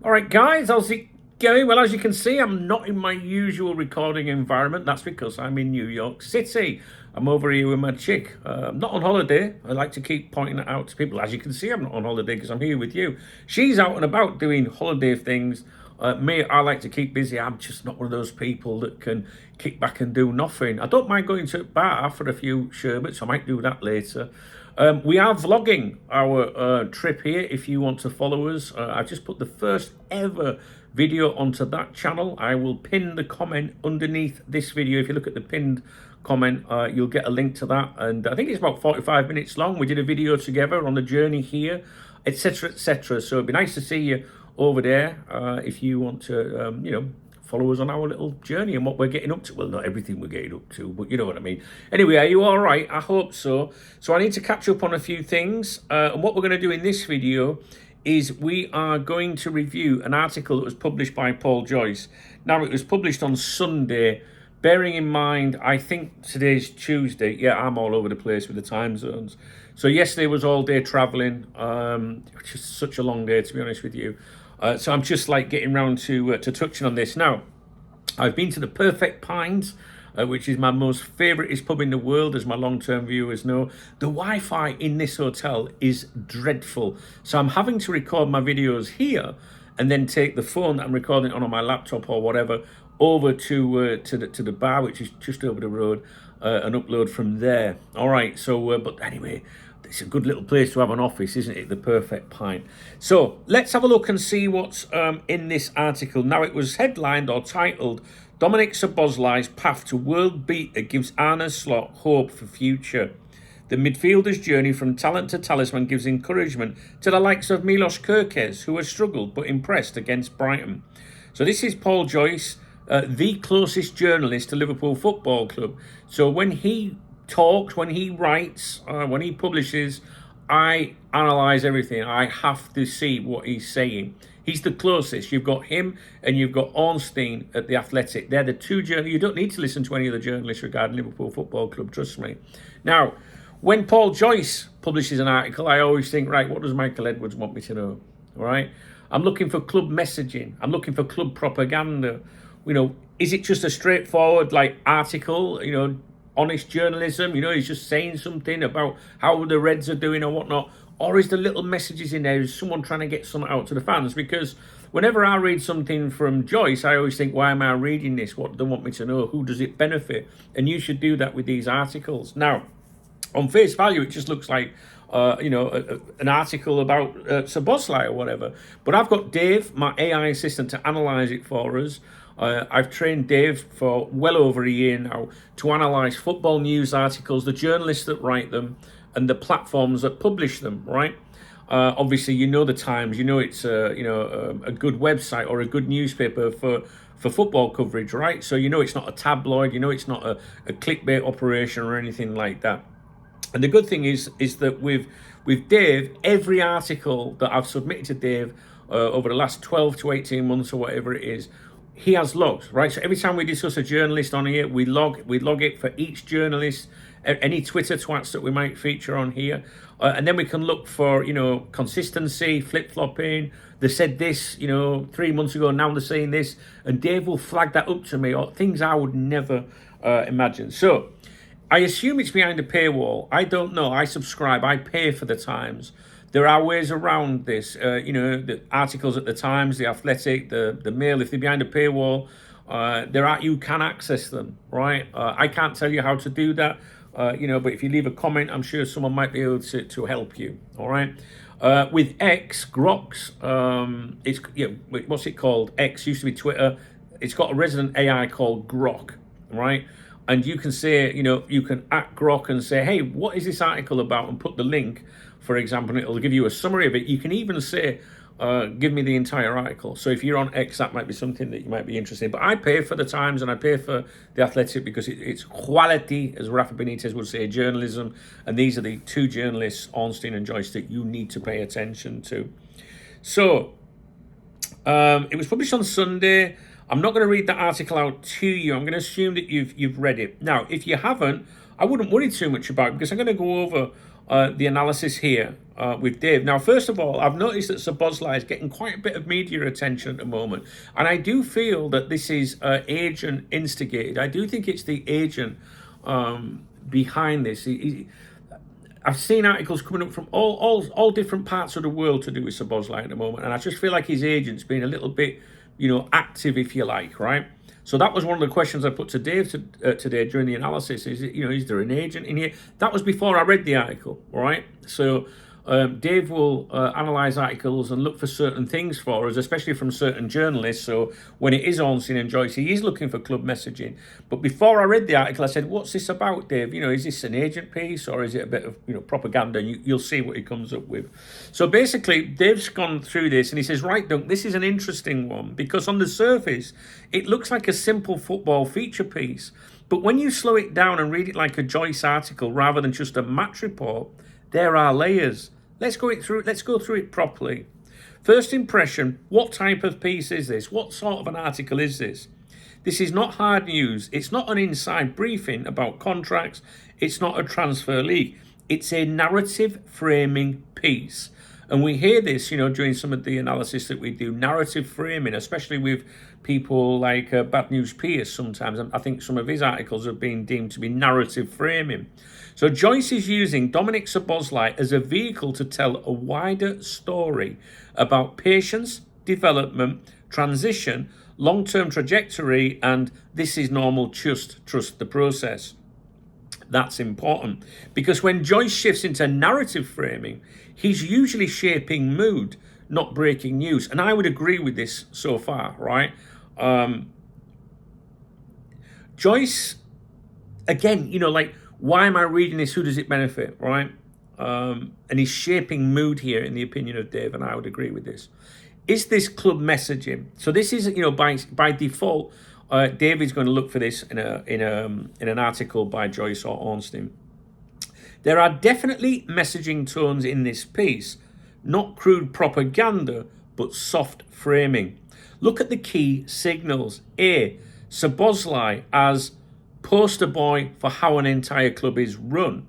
All right, guys, how's it going? Well, as you can see, I'm not in my usual recording environment. That's because I'm in New York City. I'm over here with my chick. I'm not on holiday. I like to keep pointing that out to people. As you can see, I'm not on holiday because I'm here with you. She's out and about doing holiday things. Me, I like to keep busy. I'm just not one of those people that can kick back and do nothing. I don't mind going to a bar for a few sherbets. I might do that later. We are vlogging our trip here. If you want to follow us, I've just put the first ever video onto that channel. I will pin the comment underneath this video. If you look at the pinned comment, you'll get a link to that. And I think it's about 45 minutes long. We did a video together on the journey here, etc., etc. So it'd be nice to see you over there if you want to, follow us on our little journey and what we're getting up to. Well, not everything we're getting up to, but you know what I mean. Anyway, are you all right? I hope so. So I need to catch up on a few things. And what we're going to do in this video is we are going to review an article that was published by Paul Joyce. Now, it was published on Sunday. Bearing in mind, I think today's Tuesday. Yeah, I'm all over the place with the time zones. So yesterday was all day traveling, which is such a long day, to be honest with you. So I'm just like getting around to touching on this. Now, I've been to the Perfect Pines, which is my most favouriteest pub in the world, as my long-term viewers know. The Wi-Fi in this hotel is dreadful. So I'm having to record my videos here and then take the phone that I'm recording on my laptop or whatever over to the bar, which is just over the road, and upload from there. All right, so, but anyway, it's a good little place to have an office, isn't it? The Perfect Pint. So let's have a look and see what's in this article. Now, it was headlined or titled, Dominic Szoboszlai's path to world beater gives Arne Slot hope for future. The midfielder's journey from talent to talisman gives encouragement to the likes of Milos Kerkez, who has struggled but impressed against Brighton. So this is Paul Joyce, the closest journalist to Liverpool Football Club. So when he talks, when he writes, when he publishes, I analyse everything. I have to see what he's saying. He's the closest. You've got him and you've got Ornstein at The Athletic. They're the two journalists. You don't need to listen to any other journalists regarding Liverpool Football Club, trust me. Now, when Paul Joyce publishes an article, I always think, right, what does Michael Edwards want me to know? All right? I'm looking for club messaging. I'm looking for club propaganda. You know, is it just a straightforward, like, article, honest journalism, he's just saying something about how the Reds are doing or whatnot, or is there little messages in there? Is someone trying to get something out to the fans? Because whenever I read something from Joyce, I always think, why am I reading this? What do they want me to know? Who does it benefit? And you should do that with these articles. Now, on face value, it just looks like an article about Szoboszlai or whatever. But I've got Dave, my AI assistant, to analyse it for us. I've trained Dave for well over a year now to analyse football news articles, the journalists that write them, and the platforms that publish them, right? Obviously, the Times, it's a good website or a good newspaper for football coverage, right? So it's not a tabloid, it's not a clickbait operation or anything like that. And the good thing is that with Dave, every article that I've submitted to Dave over the last 12 to 18 months or whatever it is, he has logs, right? So every time we discuss a journalist on here, we log it for each journalist, any Twitter twats that we might feature on here. And then we can look for, consistency, flip-flopping. They said this, 3 months ago, now they're saying this. And Dave will flag that up to me, or things I would never imagine. So I assume it's behind a paywall. I don't know. I subscribe. I pay for the Times. There are ways around this. The articles at the Times, the Athletic, the Mail, if they're behind a paywall, you can access them, right? I can't tell you how to do that, but if you leave a comment, I'm sure someone might be able to help you, all right? With X, Grox, what's it called? X used to be Twitter. It's got a resident AI called Grok, right? And you can say, you can at Grok and say, hey, what is this article about? And put the link, for example, and it'll give you a summary of it. You can even say, give me the entire article. So if you're on X, that might be something that you might be interested in. But I pay for the Times and I pay for the Athletic because it's quality, as Rafa Benitez would say, journalism. And these are the two journalists, Ornstein and Joyce, that you need to pay attention to. So it was published on Sunday. I'm not going to read that article out to you. I'm going to assume that you've read it. Now, if you haven't, I wouldn't worry too much about it because I'm going to go over the analysis here with Dave. Now, first of all, I've noticed that Szoboszlai is getting quite a bit of media attention at the moment, and I do feel that this is agent instigated. I do think it's the agent behind this. I've seen articles coming up from all different parts of the world to do with Szoboszlai at the moment, and I just feel like his agent's been a little bit, active, if you like, right? So that was one of the questions I put to Dave today during the analysis. Is there an agent in here? That was before I read the article, all right? So Dave will analyse articles and look for certain things for us, especially from certain journalists. So when it is Ornstein and Joyce, he is looking for club messaging. But before I read the article, I said, what's this about, Dave? Is this an agent piece or is it a bit of propaganda? And you'll see what he comes up with. So basically, Dave's gone through this and he says, right, Dunk, this is an interesting one because on the surface, it looks like a simple football feature piece. But when you slow it down and read it like a Joyce article rather than just a match report, there are layers. Let's go through it properly. First impression, what type of piece is this? What sort of an article is this? This is not hard news. It's not an inside briefing about contracts. It's not a transfer league. It's a narrative framing piece. And we hear this, during some of the analysis that we do, narrative framing, especially with people like Bad News Pierce sometimes. I think some of his articles have been deemed to be narrative framing. So Joyce is using Dominik Szoboszlai as a vehicle to tell a wider story about patience, development, transition, long-term trajectory, and this is normal, just trust the process. That's important because when Joyce shifts into narrative framing, he's usually shaping mood, not breaking news. And I would agree with this so far, right? Joyce, again, why am I reading this? Who does it benefit, right? And he's shaping mood here, in the opinion of Dave, and I would agree with this. Is this club messaging? So this is, by default, Dave is going to look for this in an article by Joyce or Ornstein. There are definitely messaging tones in this piece, not crude propaganda, but soft framing. Look at the key signals. A, Szoboszlai as poster boy for how an entire club is run.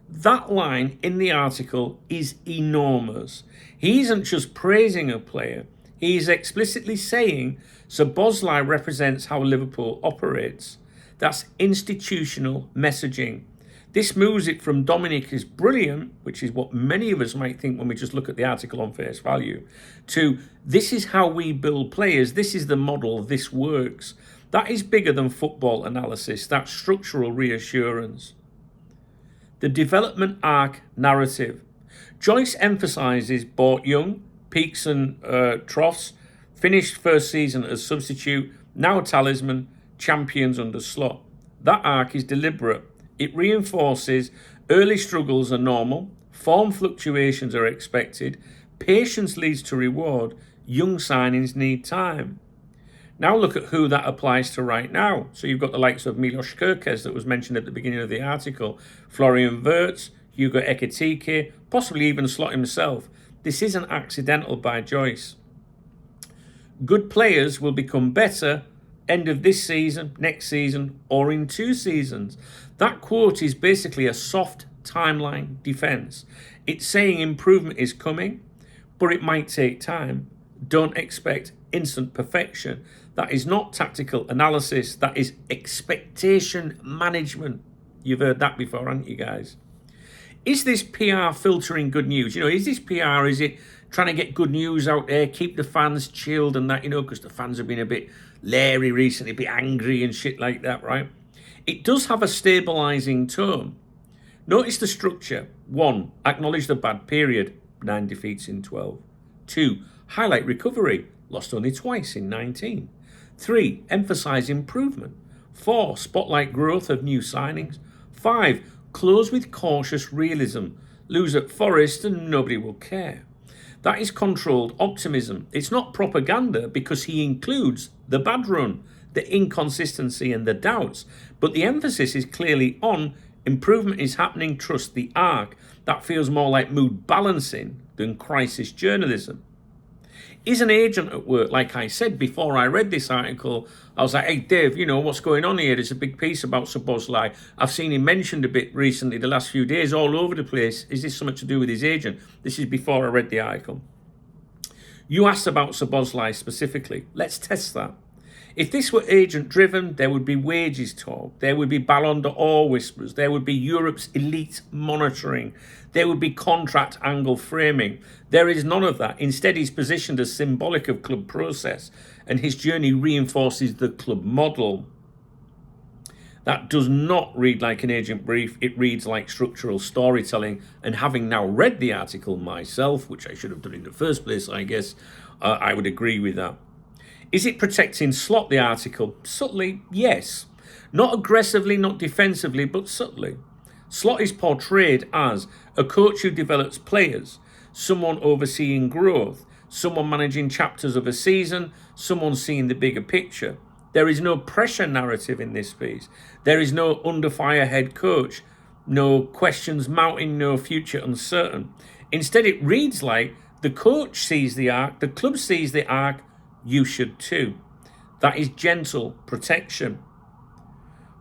That line in the article is enormous. He isn't just praising a player. He is explicitly saying Szoboszlai represents how Liverpool operates. That's institutional messaging. This moves it from Dominik is brilliant, which is what many of us might think when we just look at the article on face value, to this is how we build players, this is the model, this works. That is bigger than football analysis, that's structural reassurance. The development arc narrative. Joyce emphasises bought young, peaks and troughs, finished first season as substitute, now talisman, champions under Slot. That arc is deliberate. It reinforces early struggles are normal, form fluctuations are expected, patience leads to reward, young signings need time. Now look at who that applies to right now. So you've got the likes of Milos Kerkez that was mentioned at the beginning of the article, Florian Wirtz, Hugo Ekitike, possibly even Slot himself. This isn't accidental by Joyce. Good players will become better end of this season, next season, or in 2 seasons. That quote is basically a soft timeline defense. It's saying improvement is coming, but it might take time. Don't expect instant perfection. That is not tactical analysis. That is expectation management. You've heard that before, haven't you guys? Is this PR filtering good news? Is this PR? Is it trying to get good news out there, keep the fans chilled and that, because the fans have been a bit leery recently, a bit angry and shit like that, right? It does have a stabilising tone. Notice the structure. 1, acknowledge the bad period, 9 defeats in 12. 2, highlight recovery, lost only twice in 19. 3, emphasise improvement. 4, spotlight growth of new signings. 5, close with cautious realism. Lose at Forest and nobody will care. That is controlled optimism. It's not propaganda because he includes the bad run, the inconsistency and the doubts. But the emphasis is clearly on improvement is happening, trust the arc. That feels more like mood balancing than crisis journalism. Is an agent at work? Like I said before I read this article, I was like, hey, Dave, what's going on here? There's a big piece about Szoboszlai. I've seen him mentioned a bit recently, the last few days, all over the place. Is this something to do with his agent? This is before I read the article. You asked about Szoboszlai specifically. Let's test that. If this were agent-driven, there would be wages talk. There would be Ballon d'Or whispers. There would be Europe's elite monitoring. There would be contract angle framing. There is none of that. Instead, he's positioned as symbolic of club process, and his journey reinforces the club model. That does not read like an agent brief. It reads like structural storytelling. And having now read the article myself, which I should have done in the first place, I guess, I would agree with that. Is it protecting Slot, the article? Subtly, yes. Not aggressively, not defensively, but subtly. Slot is portrayed as a coach who develops players, someone overseeing growth, someone managing chapters of a season, someone seeing the bigger picture. There is no pressure narrative in this piece. There is no under fire head coach, no questions mounting, no future uncertain. Instead, it reads like the coach sees the arc, the club sees the arc, you should too. That is gentle protection.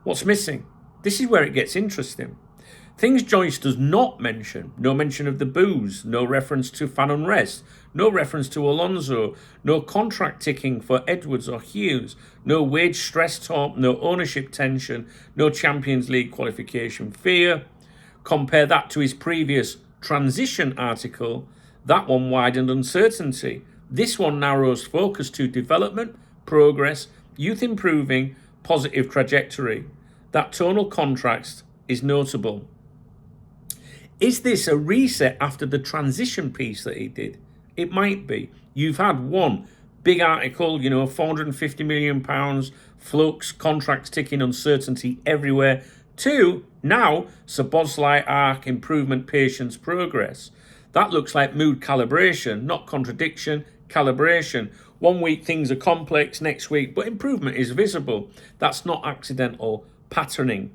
What's missing? This is where it gets interesting. Things Joyce does not mention. No mention of the boos, no reference to fan unrest, no reference to Alonso, no contract ticking for Edwards or Hughes, no wage stress talk, no ownership tension, no Champions League qualification fear. Compare that to his previous transition article. That one widened uncertainty. This one narrows focus to development, progress, youth improving, positive trajectory. That tonal contrast is notable. Is this a reset after the transition piece that he did? It might be. You've had one big article, £450 million, flux, contracts ticking, uncertainty everywhere. Two, now, Szoboszlai arc, improvement, patience, progress. That looks like mood calibration, not contradiction, calibration. 1 week things are complex, next week, but improvement is visible. That's not accidental patterning.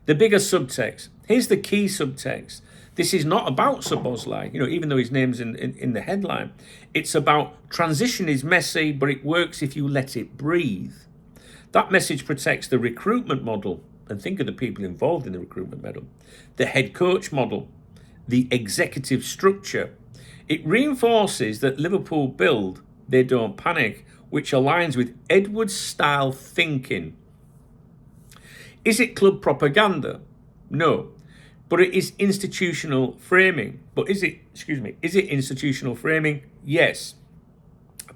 The bigger subtext. Here's the key subtext. This is not about Szoboszlai, even though his name's in the headline. It's about transition is messy, but it works if you let it breathe. That message protects the recruitment model, and think of the people involved in the recruitment model, the head coach model, the executive structure. It reinforces that Liverpool build, they don't panic, which aligns with Edwards' style thinking. Is it club propaganda? No. But it is institutional framing. Is it institutional framing? Yes.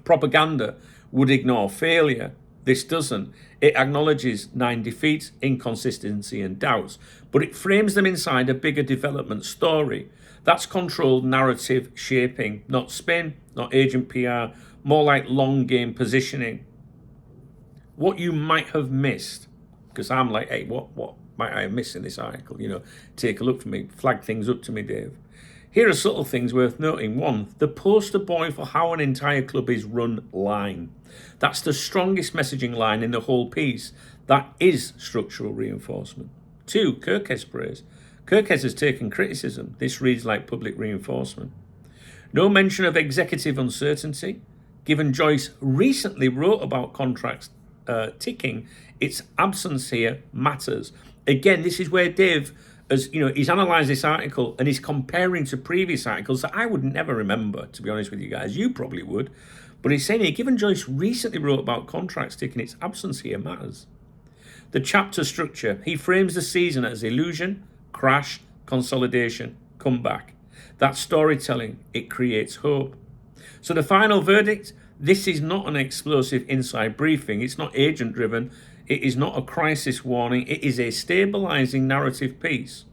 Propaganda would ignore failure. This doesn't. It acknowledges 9 defeats, inconsistency and doubts, but it frames them inside a bigger development story. That's controlled narrative shaping, not spin, not agent PR, more like long game positioning. What you might have missed, because I'm like, hey, what might I have missed in this article? Take a look for me, flag things up to me, Dave. Here are subtle things worth noting. 1, the poster boy for how an entire club is run line. That's the strongest messaging line in the whole piece. That is structural reinforcement. 2, Kirkes praise. Kirkes has taken criticism. This reads like public reinforcement. No mention of executive uncertainty. Given Joyce recently wrote about contracts ticking, its absence here matters. Again, this is where Dave, he's analysed this article and he's comparing to previous articles that I would never remember, to be honest with you guys. You probably would. But he's saying here, given Joyce recently wrote about contracts ticking, its absence here matters. The chapter structure, he frames the season as illusion, crash, consolidation, comeback. That storytelling, it creates hope. So the final verdict, this is not an explosive inside briefing. It's not agent driven. It is not a crisis warning. It is a stabilizing narrative piece.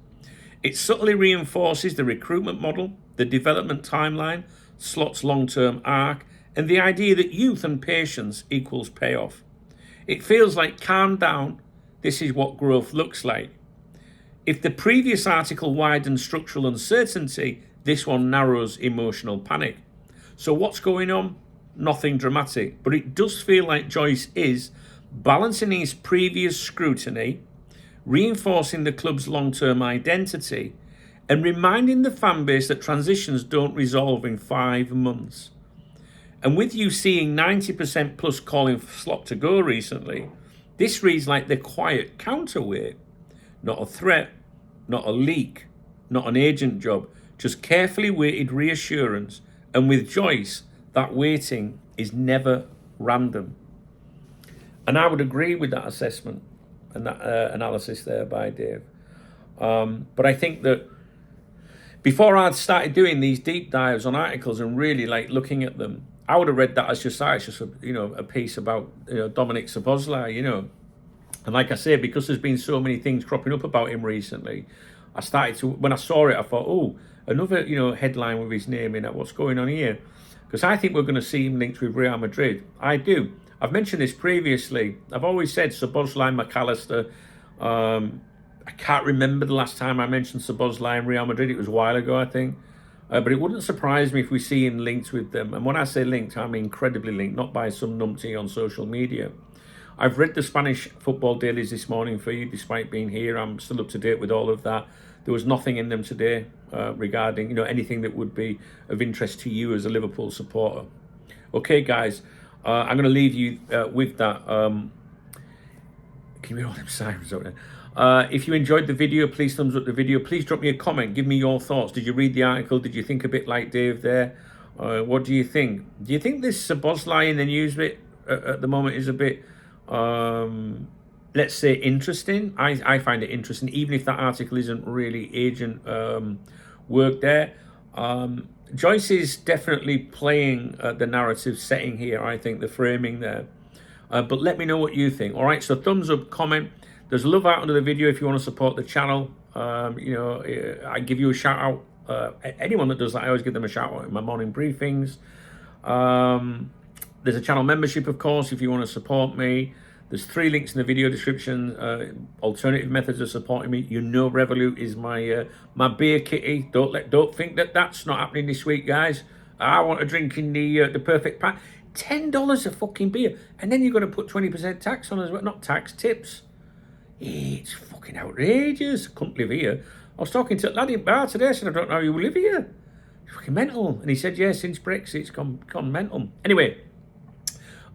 It subtly reinforces the recruitment model, the development timeline, Slot's long-term arc, and the idea that youth and patience equals payoff. It feels like calm down. This is what growth looks like. If the previous article widened structural uncertainty, this one narrows emotional panic. So what's going on? Nothing dramatic, but it does feel like Joyce is balancing his previous scrutiny, reinforcing the club's long-term identity, and reminding the fan base that transitions don't resolve in 5 months. And with you seeing 90% plus calling for slot to go recently, this reads like the quiet counterweight. Not a threat, not a leak, not an agent job, just carefully weighted reassurance. And with Joyce, that waiting is never random. And I would agree with that assessment and that analysis there by Dave. But I think that before I'd started doing these deep dives on articles and really like looking at them, I would have read that as just a piece about Dominic Szoboszlai, And like I say, because there's been so many things cropping up about him recently, I started to, when I saw it, I thought, oh, another headline with his name in it. What's going on here? Because I think we're going to see him linked with Real Madrid. I do. I've mentioned this previously. I've always said Szoboszlai, McAllister. I can't remember the last time I mentioned Szoboszlai and Real Madrid. It was a while ago, I think. But it wouldn't surprise me if we see him linked with them. And when I say linked, I mean incredibly linked, not by some numpty on social media. I've read the Spanish football dailies this morning for you, despite being here. I'm still up to date with all of that. There was nothing in them today regarding anything that would be of interest to you as a Liverpool supporter. Okay, guys, I'm going to leave you with that. Give me all them sirens out there. If you enjoyed the video, please thumbs up the video. Please drop me a comment. Give me your thoughts. Did you read the article? Did you think a bit like Dave there? What do you think? Do you think this Szoboszlai in the news bit at the moment is a bit, let's say, interesting? I find it interesting, even if that article isn't really agent work there. Joyce is definitely playing the narrative setting here, I think, the framing there. But let me know what you think. All right, so thumbs up, comment. There's love out under the video if you want to support the channel. I give you a shout out. Anyone that does that, I always give them a shout out in my morning briefings. There's a channel membership, of course, if you want to support me. There's 3 links in the video description. Alternative methods of supporting me. Revolut is my beer kitty. Don't think that that's not happening this week, guys. I want to drink in the perfect pack. $10 a fucking beer, and then you're going to put 20% tax on as well. Not tax, tips. It's fucking outrageous. I couldn't live here. I was talking to a lad in bar today. I said, I don't know how you live here. It's fucking mental. And he said, yeah, since Brexit, it's gone mental. Anyway,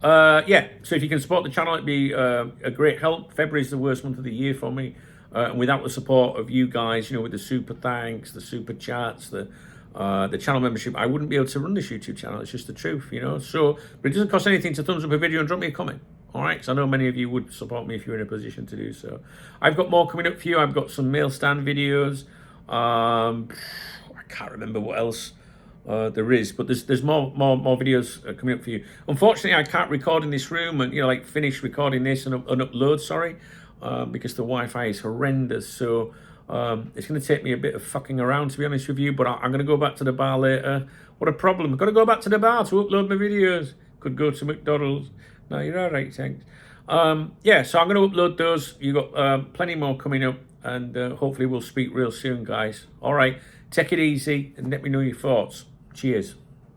yeah, so if you can support the channel, it'd be a great help. February is the worst month of the year for me. And without the support of you guys, with the super thanks, the super chats, the channel membership, I wouldn't be able to run this YouTube channel. It's just the truth, So, but it doesn't cost anything to thumbs up a video and drop me a comment. All right, because I know many of you would support me if you're in a position to do so. I've got more coming up for you. I've got some mail stand videos. I can't remember what else there is, but there's more videos coming up for you. Unfortunately, I can't record in this room and finish recording this and upload. Sorry, because the Wi-Fi is horrendous. So it's going to take me a bit of fucking around, to be honest with you. But I'm going to go back to the bar later. What a problem! I've got to go back to the bar to upload my videos. Could go to McDonald's. No, you're all right, thanks. Yeah, so I'm going to upload those. You've got plenty more coming up, and hopefully we'll speak real soon, guys. All right, take it easy and let me know your thoughts. Cheers.